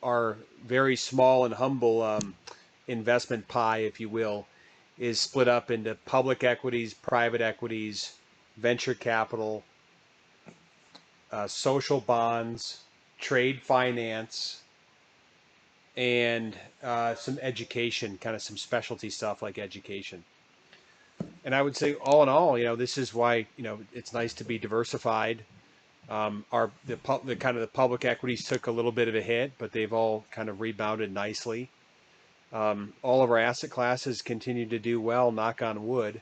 our very small and humble investment pie, if you will, is split up into public equities, private equities, venture capital, social bonds, trade finance, and some education, kind of some specialty stuff like education. And I would say, all in all, this is why it's nice to be diversified. The kind of the public equities took a little bit of a hit, but they've all kind of rebounded nicely. All of our asset classes continue to do well, knock on wood.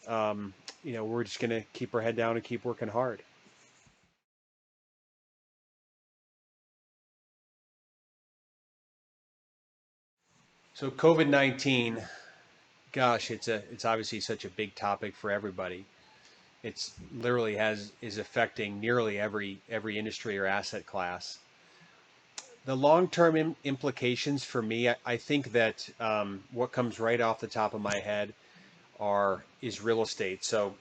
We're just going to keep our head down and keep working hard. So COVID-19, gosh, it's obviously such a big topic for everybody. It's literally has is affecting nearly every industry or asset class. The long-term implications for me, I think that what comes right off the top of my head is real estate. So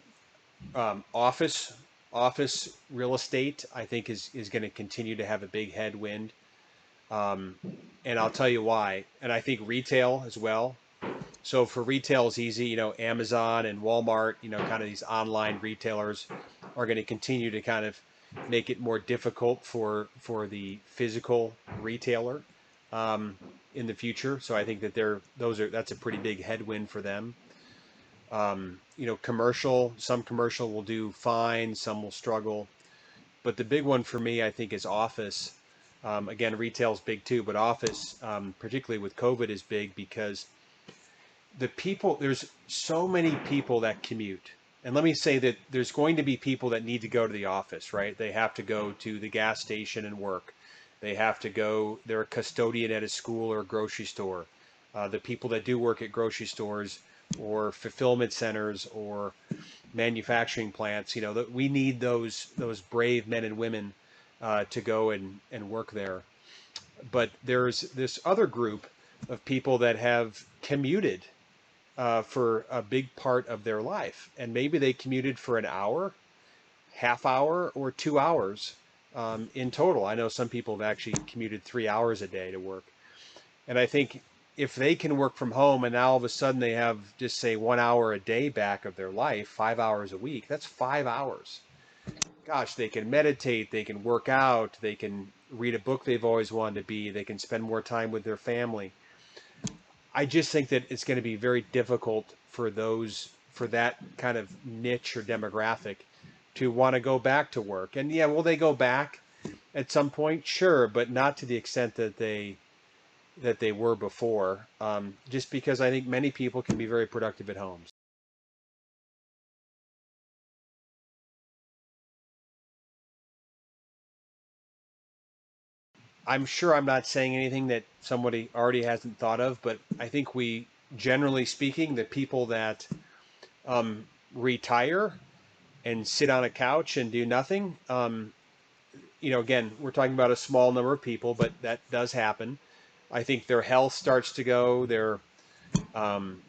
office real estate, I think is going to continue to have a big headwind, um, and I'll tell you why. And I think retail as well. So for retail is easy, Amazon and Walmart, kind of these online retailers are going to continue to kind of make it more difficult for the physical retailer um, in the future. So I think that that's a pretty big headwind for them. Some commercial will do fine, some will struggle. But the big one for me, I think, is office. Again, retail's big too, but office, particularly with COVID, is big because there's so many people that commute. And let me say that there's going to be people that need to go to the office, right? They have to go to the gas station and work. They're a custodian at a school or a grocery store. The people that do work at grocery stores or fulfillment centers or manufacturing plants, that we need those brave men and women to go and work there. But there's this other group of people that have commuted for a big part of their life. And maybe they commuted for an hour, half hour, or 2 hours in total. I know some people have actually commuted 3 hours a day to work. And I think if they can work from home and now all of a sudden they have just say 1 hour a day back of their life, 5 hours a week, that's 5 hours. Gosh, they can meditate, they can work out, they can read a book they've always wanted to be, they can spend more time with their family. I just think that it's going to be very difficult for that kind of niche or demographic to want to go back to work. And yeah, will they go back at some point? Sure, but not to the extent that they were before. Just because I think many people can be very productive at home. I'm sure I'm not saying anything that somebody already hasn't thought of, but I think generally speaking, the people that retire and sit on a couch and do nothing, again, we're talking about a small number of people, but that does happen. I think their health starts to go, um,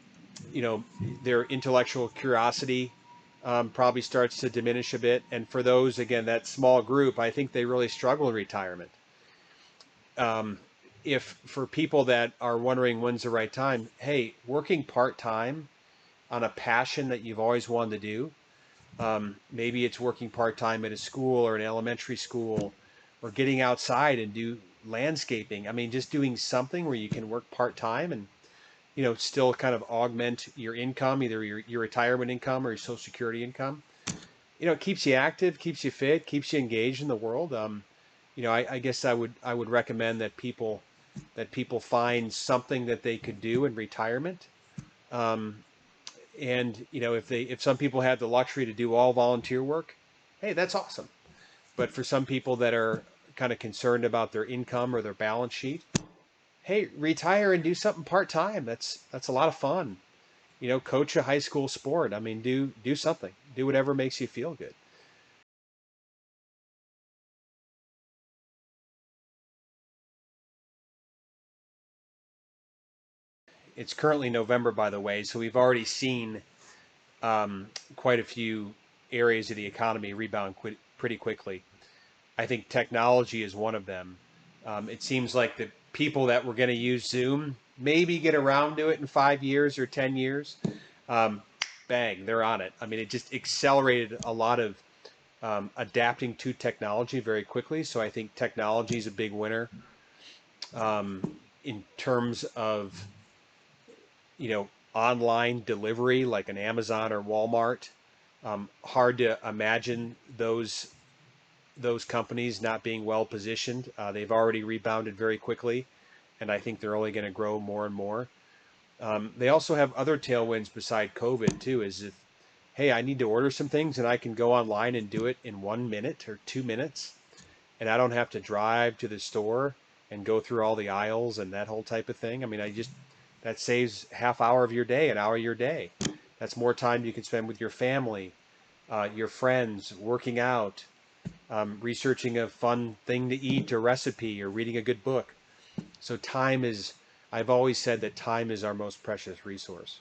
their intellectual curiosity probably starts to diminish a bit. And for those, again, that small group, I think they really struggle in retirement. Um, if for people that are wondering when's the right time, hey, working part time on a passion that you've always wanted to do. Maybe it's working part time at a school or an elementary school, or getting outside and do landscaping. I mean, just doing something where you can work part time and still kind of augment your income, either your retirement income or your Social Security income. It keeps you active, keeps you fit, keeps you engaged in the world. I guess I would recommend that people find something that they could do in retirement. Um, and if some people have the luxury to do all volunteer work, hey, that's awesome. But for some people that are kind of concerned about their income or their balance sheet, hey, retire and do something part time. That's a lot of fun. Coach a high school sport. I mean, do something. Do whatever makes you feel good. It's currently November, by the way, so we've already seen quite a few areas of the economy rebound pretty quickly. I think technology is one of them. It seems like the people that were going to use Zoom maybe get around to it in 5 years or 10 years. Um, Bang, they're on it. I mean, it just accelerated a lot of adapting to technology very quickly. So I think technology is a big winner in terms of online delivery like an Amazon or Walmart. Hard to imagine those companies not being well positioned. They've already rebounded very quickly, and I think they're only going to grow more and more. They also have other tailwinds beside COVID too. Is if hey, I need to order some things and I can go online and do it in 1 minute or 2 minutes, and I don't have to drive to the store and go through all the aisles and that whole type of thing. I mean, that saves half hour of your day, an hour of your day. That's more time you can spend with your family, your friends, working out, researching a fun thing to eat or recipe or reading a good book. So I've always said that time is our most precious resource.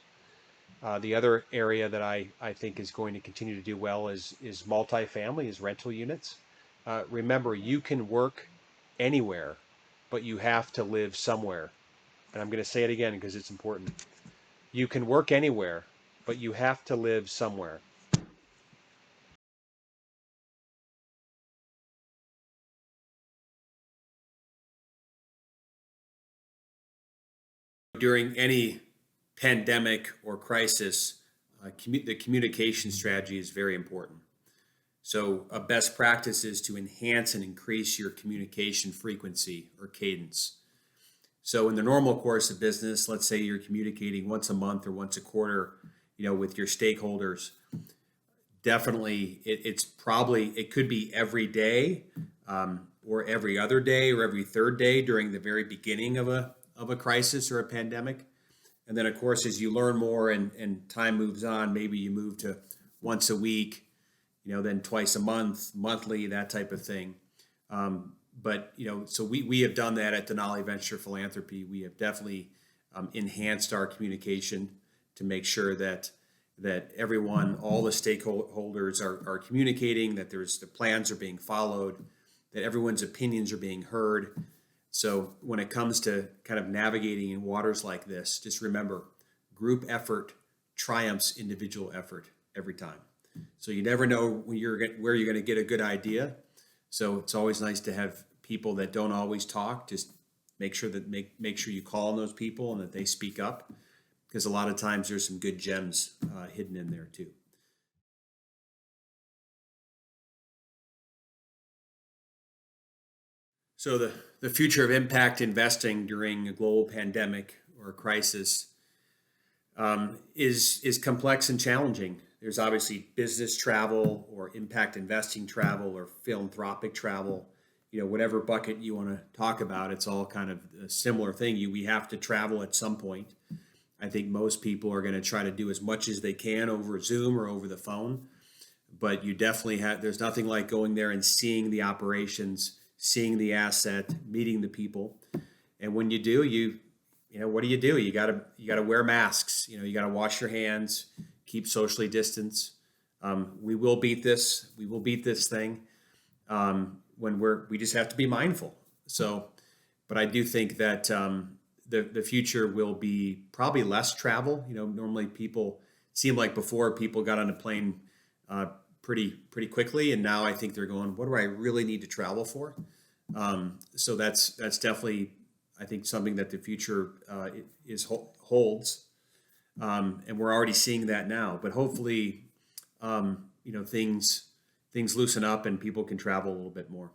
The other area that I think is going to continue to do well is multifamily, is rental units. Remember, you can work anywhere, but you have to live somewhere. And I'm going to say it again because it's important. You can work anywhere, but you have to live somewhere. During any pandemic or crisis, the communication strategy is very important. So, a best practice is to enhance and increase your communication frequency or cadence. So, in the normal course of business, let's say you're communicating once a month or once a quarter, with your stakeholders. Definitely, it could be every day, or every other day, or every third day during the very beginning of a crisis or a pandemic. And then, of course, as you learn more and time moves on, maybe you move to once a week, then twice a month, monthly, that type of thing. But so we have done that at Denali Venture Philanthropy. We have definitely enhanced our communication to make sure that everyone, all the stakeholders are communicating, that the plans are being followed, that everyone's opinions are being heard. So when it comes to kind of navigating in waters like this, just remember, group effort triumphs individual effort every time. So you never know where you're going to get a good idea. So it's always nice to have people that don't always talk. Just make sure you call on those people and that they speak up, because a lot of times there's some good gems hidden in there too. So the future of impact investing during a global pandemic or a crisis is complex and challenging. There's obviously business travel or impact investing travel or philanthropic travel. Whatever bucket you want to talk about, it's all kind of a similar thing. We have to travel at some point. I think most people are going to try to do as much as they can over Zoom or over the phone, but you definitely there's nothing like going there and seeing the operations, seeing the asset, meeting the people. And when you do, what do? You gotta wear masks. You gotta wash your hands, keep socially distanced. We will beat this. We will beat this thing. When we just have to be mindful. So, but I do think that the future will be probably less travel. Normally people seem like before people got on a plane pretty quickly, and now I think they're going, what do I really need to travel for? So that's definitely, I think, something that the future holds, and we're already seeing that now. But hopefully, things loosen up and people can travel a little bit more.